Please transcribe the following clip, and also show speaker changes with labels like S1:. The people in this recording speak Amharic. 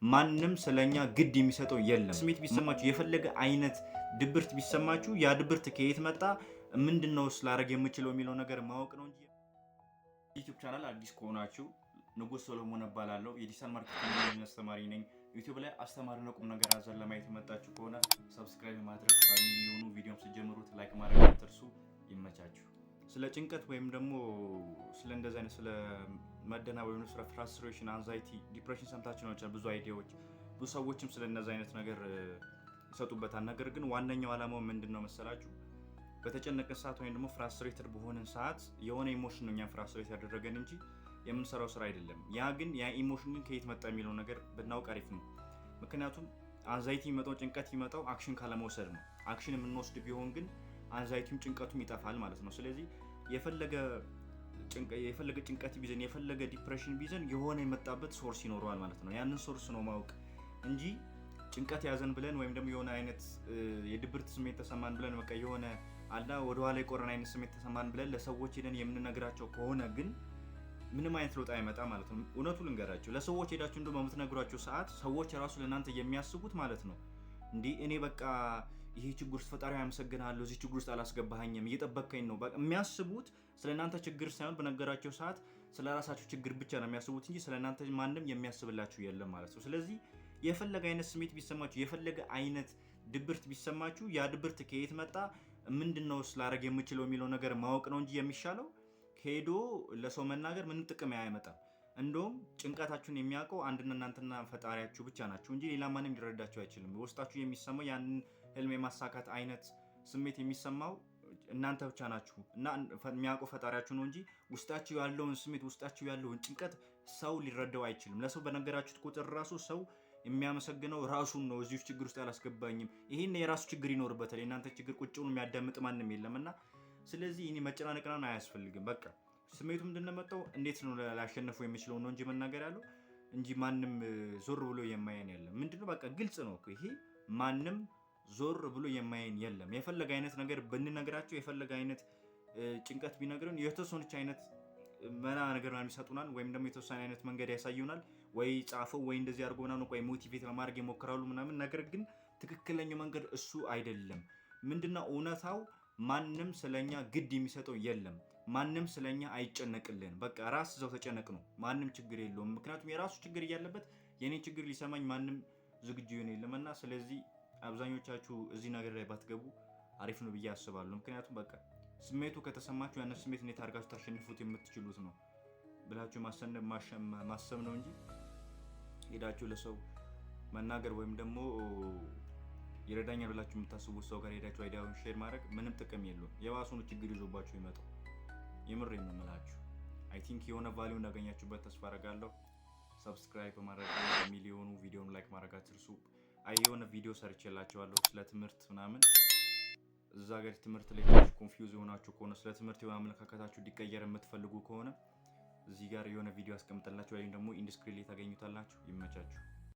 S1: ማንም ስለኛ ግድ የሚሰጠው የለም። ስሜት ቢሰማችሁ የፈለገ አይነት ድብርት ቢሰማችሁ ያ ድብርት ከየት መጣ ምንድነው ስላረግ የምችለው የሚለው ነገር ማወቅ ነው እንጂ ዩቲዩብ ቻናል አዲስ ከሆናችሁ ንጉስ ሶሎሞን እባላለሁ። የዲጂታል ማርኬቲንግ አስተማሪ ነኝ። ዩቲዩብ ላይ አስተማሪና ቁም ነገር አዘል ለማየት መጣችሁ ከሆነ ሰብስክራይብ ማድረግ ፋሚሊ የሆኑ ቪዲዮም ሲጀምሩት ላይክ ማድረግ አትርሱ። ይመቻችሁ። ስለ ጭንቀት ወይም ደግሞ ስለ እንደዚህ አይነት ስለ መደናበብ ወይም ስለ ፍራስትሬሽን፣ አንዛይቲ፣ ዲፕሬሽን ሰምታችሁ ነው ብዙ አይዲያዎች ብዙ ሰዎችም ስለ እንደዚህ አይነት ነገር ይሰጡበታል። ነገር ግን ዋነኛው ዓላማው ምንድነው መሰላችሁ? በተጨነቀ ሰዓት ወይም ደግሞ ፍራስትሬትድ በሆነን ሰዓት የሆነ ኢሞሽን ነው እኛን ፍራስትሬት ያደረገን እንጂ የምንሰራው ስራ አይደለም። ያ ኢሞሽን ግን ከየት መጣ የሚለው ነገር ብናውቅ አሪፍ ነው። ምክንያቱም አንዛይቲ የሚመጣው ጭንቀት የሚመጣው አክሽን ካለመውሰድ ነው። አክሽን የምንወስድ ቢሆን ግን አንዛይቲም ጭንቀቱም ይጠፋል ማለት ነው። ስለዚህ የፈለገ ጭንቀት ቢዘን የፈለገ ዲፕሬሽን ቢዘን የሆነ የመጣበት ሶርስ ይኖረዋል ማለት ነው። ያንን ሶርስ ነው ማወቅ እንጂ ጭንቀት ያዘን ብለን ወይም ደግሞ የሆነ አይነት የድብርት ስሜት ተሰማን ብለን በቃ የሆነ አላ ወደ ኋላ የቆረን አይነት ስሜት ተሰማን ብለን ለሰዎች ሄደን የምንነግራቸው ከሆነ ግን ምንም አይነት ለውጥ አይመጣ ማለት ነው። እውነቱ ልንገራችሁ፣ ለሰዎች ሄዳችሁ እንደው በምትነግሯቸው ሰዓት ሰዎች ራሱ ለእናንተ የሚያስቡት ማለት ነው እንዴ እኔ በቃ ይሄ ችግር ውስጥ ፈጣሪ ያመሰግናለሁ፣ እዚህ ችግር ውስጥ አላስገባኸኝም፣ እየጠበቅከኝ ነው የሚያስቡት። ስለናንተ ችግር ሳይሆን በነገራቸው ሰዓት ስለራሳቸው ችግር ብቻ ነው የሚያስቡት እንጂ ስለናንተ ማንም የሚያስብላችሁ የለም ማለት ነው። ስለዚህ የፈለገ አይነት ስሜት ቢሰማችሁ የፈለገ አይነት ድብርት ቢሰማችሁ ያ ድብርት ከየት መጣ ምንድነው ስላረግ የምችለው የሚለው ነገር ማወቅ ነው እንጂ የሚሻለው ሄዶ ለሰው መናገር ምንም ጥቅም አያመጣም። እንደውም ጭንቀታችሁን የሚያውቀው አንድና እናንተና ፈጣሪያችሁ ብቻ ናችሁ እንጂ ሌላ ማንም ሊረዳችሁ አይችልም። በውስጣችሁ የሚሰማው ያንን ህልም የማሳካት አይነት ስሜት የሚሰማው እናንተ ብቻ ናችሁ እና የሚያውቀው ፈጣሪያችሁ ነው እንጂ ውስጣችሁ ያለውን ስሜት ውስጣችሁ ያለውን ጭንቀት ሰው ሊረዳው አይችልም። ለሰው በነገራችሁት ቁጥር ራሱ ሰው የሚያመሰግነው ራሱን ነው። እዚህ ችግር ውስጥ አላስገባኝም፣ ይሄን የራሱ ችግር ይኖርበታል። የእናንተ ችግር ቁጭ ብሎ የሚያዳምጥ ማንም የለምና ስለዚህ እኔ መጨናነቅና አያስፈልግም። በቃ ስሜቱ ምንድነው እንዴት ነው ላሸነፈው የሚችለው ነው እንጂ መናገር ያለው እንጂ ማንም ዞር ብሎ የማየን የለም። ምንድነው በቃ ግልጽ ነው እኮ ይሄ ማንም ዞር ብሎ የማየን የለም። የፈለገ አይነት ነገር ብንነግራቸው የፈለገ አይነት ጭንቀት ቢነግረን የተወሰነች አይነት መና ነገር ነው የሚሰጡናል፣ ወይም ደግሞ የተወሰነ አይነት መንገድ ያሳዩናል፣ ወይ ጻፈው ወይ እንደዚህ አድርጎና ነው ወይ ሞቲቬት ለማድረግ ይሞክራሉ ምናምን። ነገር ግን ትክክለኛው መንገድ እሱ አይደለም። ምንድነው እውነታው? ማንም ስለኛ ግድ የሚሰጠው የለም። ማንም ስለኛ አይጨነቅልን። በቃ ራስ ዘው ተጨነቅ ነው። ማንም ችግር የለውም። ምክንያቱም የራሱ ችግር እያለበት የኔ ችግር ሊሰማኝ ማንም ዝግጁ ይሆን የለምና ስለዚህ አብዛኞቻችሁ እዚህ ነገር ላይ ባትገቡ አሪፍ ነው ብዬ አስባለሁ። ምክንያቱም በቃ ስሜቱ ከተሰማችሁ ያን ስሜት እንዴት አድርጋችሁ ታሸንፉት የምትችሉት ነው ብላችሁ ማሰብ ነው እንጂ ሄዳችሁ ለሰው መናገር ወይም ደግሞ ይረዳኛል ብላችሁ የምታስቡት ሰው ጋር ሄዳችሁ አይዲያውን ሼር ማድረግ ምንም ጥቅም የለውም። የባሱን ችግር ይዞባችሁ ይመጣው። የምሬን ነው የምላችሁ። አይ ቲንክ የሆነ ቫልዩ እንዳገኛችሁበት ተስፋ አደርጋለሁ። ሰብስክራይብ በማድረግ ሚሊዮኑ ቪዲዮውን ላይክ ማድረግ አትርሱ። የሆነ ቪዲዮ ሰርቼላችኋለሁ ስለ ትምህርት ምናምን። እዛ ጋር ትምህርት ላይ ኮንፊውዝ የሆናችሁ ከሆነ ስለ ትምህርት የሆነ አመለካከታችሁ እንዲቀየር የምትፈልጉ ከሆነ እዚህ ጋር የሆነ ቪዲዮ አስቀምጥላችሁ ወይም ደግሞ ኢንዲስክሪፕት ላይ ታገኙታላችሁ። ይመቻችሁ።